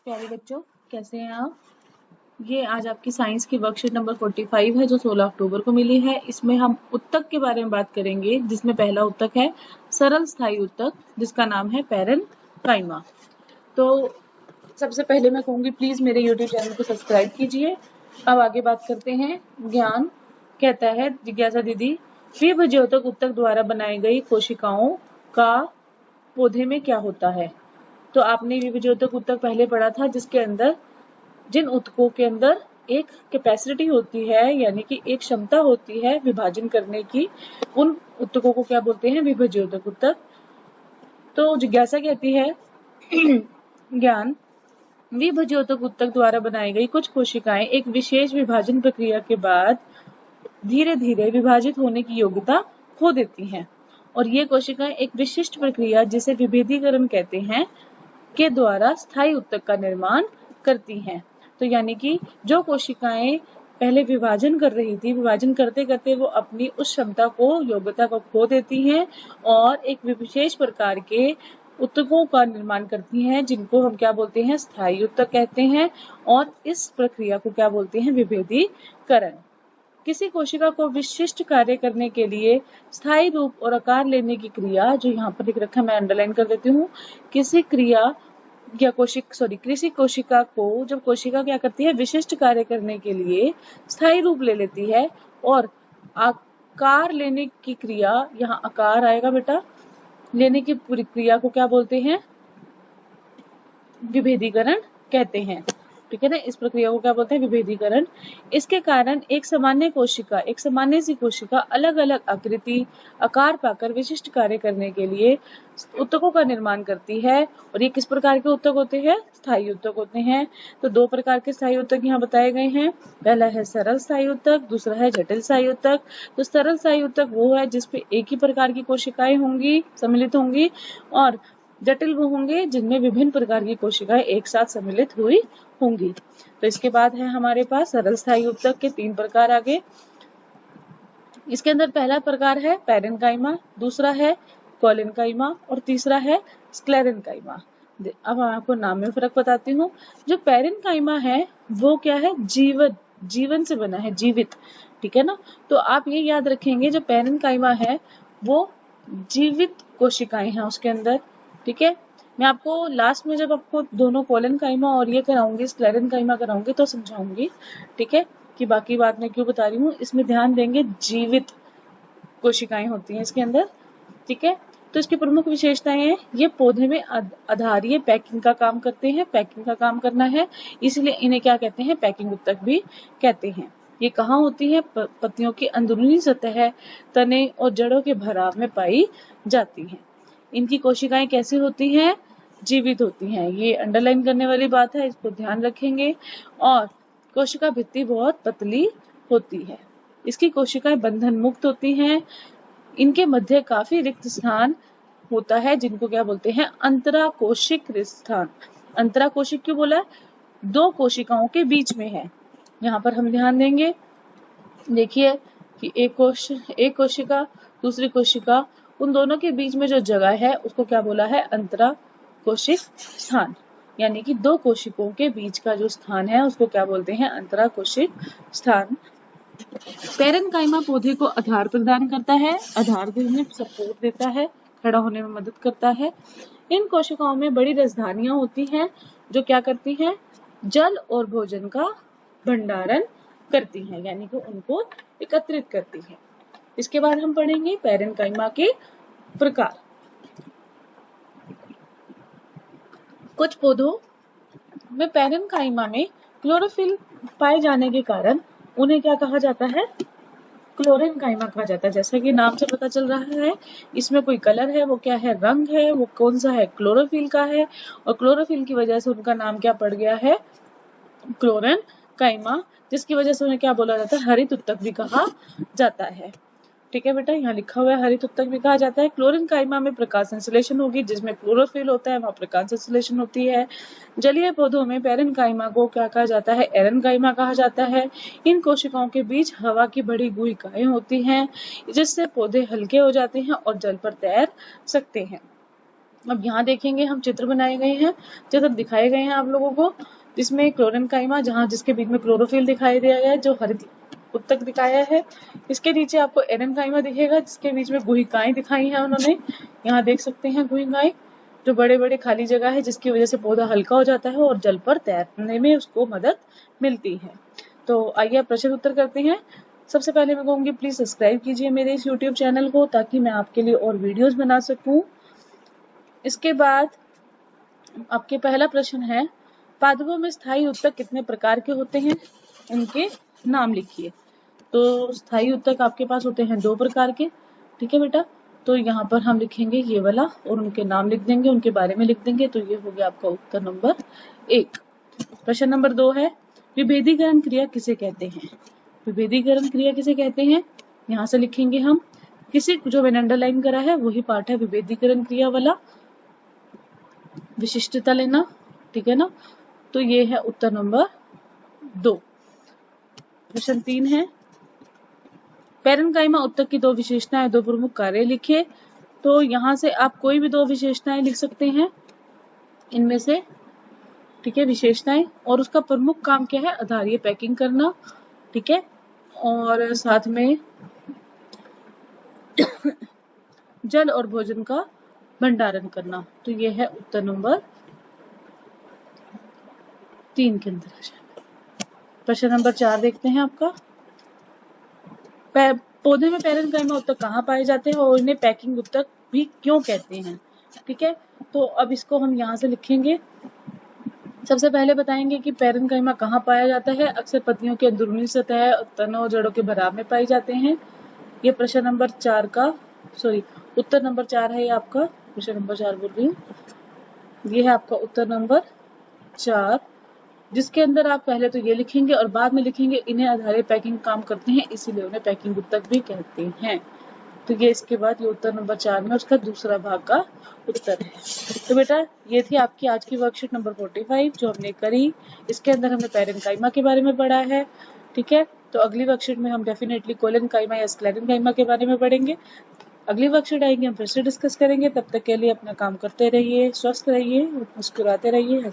प्यारे बच्चों, कैसे हैं आप। ये आज आपकी साइंस की वर्कशीट नंबर 45 है जो 16 अक्टूबर को मिली है। इसमें हम उत्तक के बारे में बात करेंगे, जिसमें पहला उत्तक है सरल स्थायी उत्तक, जिसका नाम है पैरेनकाइमा। तो सबसे पहले मैं कहूंगी प्लीज मेरे यूट्यूब चैनल को सब्सक्राइब कीजिए। अब आगे बात करते हैं। ज्ञान कहता है, जिज्ञासा दीदी, विभज्योतक उत्तक द्वारा बनाई गई कोशिकाओं का पौधे में क्या होता है। तो आपने विभज्योतक उत्तक पहले पढ़ा था, जिसके अंदर जिन उत्तकों के अंदर एक कैपेसिटी होती है, यानी कि एक क्षमता होती है विभाजन करने की, उन उत्तकों को क्या बोलते हैं, विभज्योतक उत्तक। तो जिज्ञासा कहती है ज्ञान, विभज्योतक उत्तक द्वारा बनाई गई कुछ कोशिकाएं एक विशेष विभाजन प्रक्रिया के बाद धीरे धीरे विभाजित होने की योग्यता खो देती हैं, और ये कोशिकाएं एक विशिष्ट प्रक्रिया, जिसे विभेदीकरण कहते हैं, के द्वारा स्थायी उत्तक का निर्माण करती हैं। तो यानी कि जो कोशिकाएं पहले विभाजन कर रही थी, विभाजन करते करते वो अपनी उस क्षमता को, योग्यता को खो देती हैं और एक विशेष प्रकार के उत्तकों का निर्माण करती हैं, जिनको हम क्या बोलते हैं, स्थायी उत्तक कहते हैं। और इस प्रक्रिया को क्या बोलते हैं, विभेदीकरण। किसी कोशिका को विशिष्ट कार्य करने के लिए स्थायी रूप और आकार लेने की क्रिया, जो यहाँ पर लिख रखा है मैं अंडरलाइन कर देती हूँ, किसी कोशिका को जब कोशिका क्या करती है, विशिष्ट कार्य करने के लिए स्थायी रूप ले लेती है और आकार लेने की क्रिया, यहाँ आकार आएगा बेटा, लेने की पूरी क्रिया को क्या बोलते हैं, विभेदीकरण कहते हैं। ठीक है ना, इस प्रक्रिया को क्या बोलते हैं, विभेदीकरण। इसके कारण एक सामान्य सी कोशिका अलग अलग आकृति, आकार पाकर विशिष्ट कार्य करने के लिए उत्तकों का निर्माण करती है। और ये किस प्रकार के उत्तक होते हैं, स्थायी उत्तक होते हैं। तो दो प्रकार के स्थायी उत्तक यहाँ बताए गए हैं। पहला है सरल स्थायी उत्तक, दूसरा है जटिल स्थायी उत्तक। तो सरल स्थायी उत्तक वो है जिसपे एक ही प्रकार की कोशिकाएं होंगी, सम्मिलित होंगी, और जटिल वो होंगे जिनमें विभिन्न प्रकार की कोशिकाएं एक साथ सम्मिलित हुई होंगी। तो इसके बाद है हमारे पास सरल स्थायी उत्तक के 3 प्रकार आगे। इसके अंदर पहला प्रकार है पैरेनकाइमा, दूसरा है कोलेनकाइमा और तीसरा है स्क्लेरेनकाइमा। अब आपको नाम में फर्क बताती हूँ। जो पैरेनकाइमा है वो क्या है, जीवन से बना है, जीवित। ठीक है ना, तो आप ये याद रखेंगे, जो पैरेनकाइमा है वो जीवित कोशिकाएं हैं उसके अंदर। ठीक है, मैं आपको लास्ट में जब आपको दोनों कोलेनकाइमा और ये कराऊंगी, स्क्लेरेनकाइमा कराऊंगी, तो समझाऊंगी। ठीक है, कि बाकी बात मैं क्यों बता रही हूँ, इसमें ध्यान देंगे, जीवित कोशिकाएं होती हैं इसके अंदर। ठीक है, तो इसकी प्रमुख विशेषताएं हैं, ये पौधे में आधारीय पैकिंग का काम करते हैं, पैकिंग का काम करना है, इसलिए इन्हें क्या कहते हैं, पैकिंग उत्तक भी कहते हैं। ये कहाँ होती है, पत्तियों की अंदरूनी सतह, तने और जड़ों के भराव में पाई जाती हैं। इनकी कोशिकाएं कैसी होती हैं, जीवित होती हैं। ये अंडरलाइन करने वाली बात है, इसको ध्यान रखेंगे। और कोशिका भित्ति बहुत पतली होती है। इसकी कोशिकाएं बंधन मुक्त होती हैं। इनके मध्य काफी रिक्त स्थान होता है, जिनको क्या बोलते हैं, अंतराकोशिक स्थान। अंतराकोशिक क्यों बोला, दो कोशिकाओं के बीच में है। यहाँ पर हम ध्यान देंगे, देखिए कि एक कोशिका दूसरी कोशिका, उन दोनों के बीच में जो जगह है उसको क्या बोला है, अंतराकोशिक स्थान। यानी कि दो कोशिकाओं के बीच का जो स्थान है उसको क्या बोलते हैं, अंतराकोशिक स्थान। पैरेनकाइमा पौधे को आधार प्रदान करता है, आधार देने सपोर्ट देता है, खड़ा होने में मदद करता है। इन कोशिकाओं में बड़ी राजधानियां होती हैं, जो क्या करती हैं, जल और भोजन का भंडारण करती हैं, यानी कि उनको एकत्रित करती हैं। इसके बाद हम पढ़ेंगे पैरेनकाइमा के प्रकार। कुछ पौधों में पैरेनकाइमा में क्लोरोफिल पाए जाने के कारण उन्हें क्या कहा जाता है, क्लोरेनकाइमा कहा जाता है। जैसा कि नाम से पता चल रहा है, इसमें कोई कलर है, वो क्या है, रंग है, वो कौन सा है, क्लोरोफिल का है, और क्लोरोफिल की वजह से उनका नाम क्या पड़ गया है, क्लोरेनकाइमा, जिसकी वजह से उन्हें क्या बोला जाता है, हरित उत्तक भी कहा जाता है। ठीक है बेटा, यहाँ लिखा हुआ है हरित उत्तक भी कहा जाता है। क्लोरेनकाइमा में प्रकाश संश्लेषण होगी, जिसमें क्लोरोफिल होता है वहाँ प्रकाश संश्लेषण होती है। जलीय पौधों में पैरेनकाइमा को क्या कहा जाता है, एरेनकाइमा कहा जाता है। इन कोशिकाओं के बीच हवा की बड़ी गुहिकाएं होती हैं, जिससे पौधे हल्के हो जाते हैं और जल पर तैर सकते हैं। अब यहाँ देखेंगे हम चित्र बनाए गए हैं, चित्र दिखाए गए हैं आप लोगों को, जिसमें क्लोरेनकाइमा जिसके बीच में क्लोरोफिल दिखाई दिया गया है, जो हरित उत्तक दिखाया है। इसके नीचे आपको एरेनकाइमा दिखेगा, जिसके बीच में गुहिकाएं दिखाई हैं उन्होंने। यहाँ देख सकते हैं गुहिकाएं, जो बड़े बड़े खाली जगह है, जिसकी वजह से पौधा हल्का हो जाता है और जल पर तैरने में उसको मदद मिलती है। तो आइए आप प्रश्न उत्तर करते हैं। सबसे पहले मैं कहूँगी प्लीज सब्सक्राइब कीजिए मेरे इस यूट्यूब चैनल को, ताकि मैं आपके लिए और वीडियोस बना सकूं। इसके बाद आपके पहला प्रश्न है, पादपों में स्थायी उत्तक कितने प्रकार के होते हैं, उनके नाम लिखिए। तो स्थायी उत्तक आपके पास होते हैं 2 प्रकार के, ठीक है बेटा। तो यहाँ पर हम लिखेंगे ये वाला और उनके नाम लिख देंगे, उनके बारे में लिख देंगे। तो ये हो गया आपका उत्तर नंबर 1। प्रश्न नंबर 2 है, विभेदीकरण क्रिया किसे कहते हैं। विभेदीकरण क्रिया किसे कहते हैं, यहाँ से लिखेंगे हम, किसी जो मैंने अंडरलाइन करा है वही पार्ट है विभेदीकरण क्रिया वाला, विशिष्टता लेना, ठीक है ना। तो ये है उत्तर नंबर 2। प्रश्न 3 है, पैरेनकाइमा उत्तक की 2 विशेषताएं, 2 प्रमुख कार्य लिखिए। तो यहाँ से आप कोई भी 2 विशेषताएं लिख सकते हैं इनमें से, ठीक है, विशेषताएं। और उसका प्रमुख काम क्या है, आधारीय पैकिंग करना, ठीक है, और साथ में जल और भोजन का भंडारण करना। तो ये है उत्तर नंबर 3 के अंदर। प्रश्न नंबर 4 देखते हैं आपका, पौधे में पैरेनकाइमा उत्तक कहाँ पाए जाते हैं और इन्हें पैकिंग उत्तक भी क्यों कहते हैं, ठीक है। तो अब इसको हम यहाँ से लिखेंगे। सबसे पहले बताएंगे कि पैरेनकाइमा कहाँ पाया जाता है। अक्सर पत्तियों की अंदरूनी सतह, तनों और जड़ों के भराव में पाई जाते हैं। ये प्रश्न नंबर 4 का उत्तर नंबर 4 है। ये आपका प्रश्न नंबर 4 बोल रही हूँ। ये है आपका उत्तर नंबर 4, जिसके अंदर आप पहले तो ये लिखेंगे और बाद में लिखेंगे इन्हें आधारित पैकिंग काम करते हैं, इसीलिए उन्हें पैकिंग उत्तक भी कहते हैं। तो ये इसके बाद ये उत्तर नंबर 4 में उसका दूसरा भाग का उत्तर है। तो बेटा ये थी आपकी आज की वर्कशीट नंबर 45 जो हमने करी। इसके अंदर हमने पैरेनकाइमा के बारे में पढ़ा है, ठीक है। तो अगली वर्कशीट में हम डेफिनेटली कोलेनकाइमा या स्क्लेरेनकाइमा के बारे में पढ़ेंगे। अगली वर्कशीट आएगी, हम फिर से डिस्कस करेंगे। तब तक के लिए अपना काम करते रहिए, स्वस्थ रहिए, मुस्कुराते रहिए।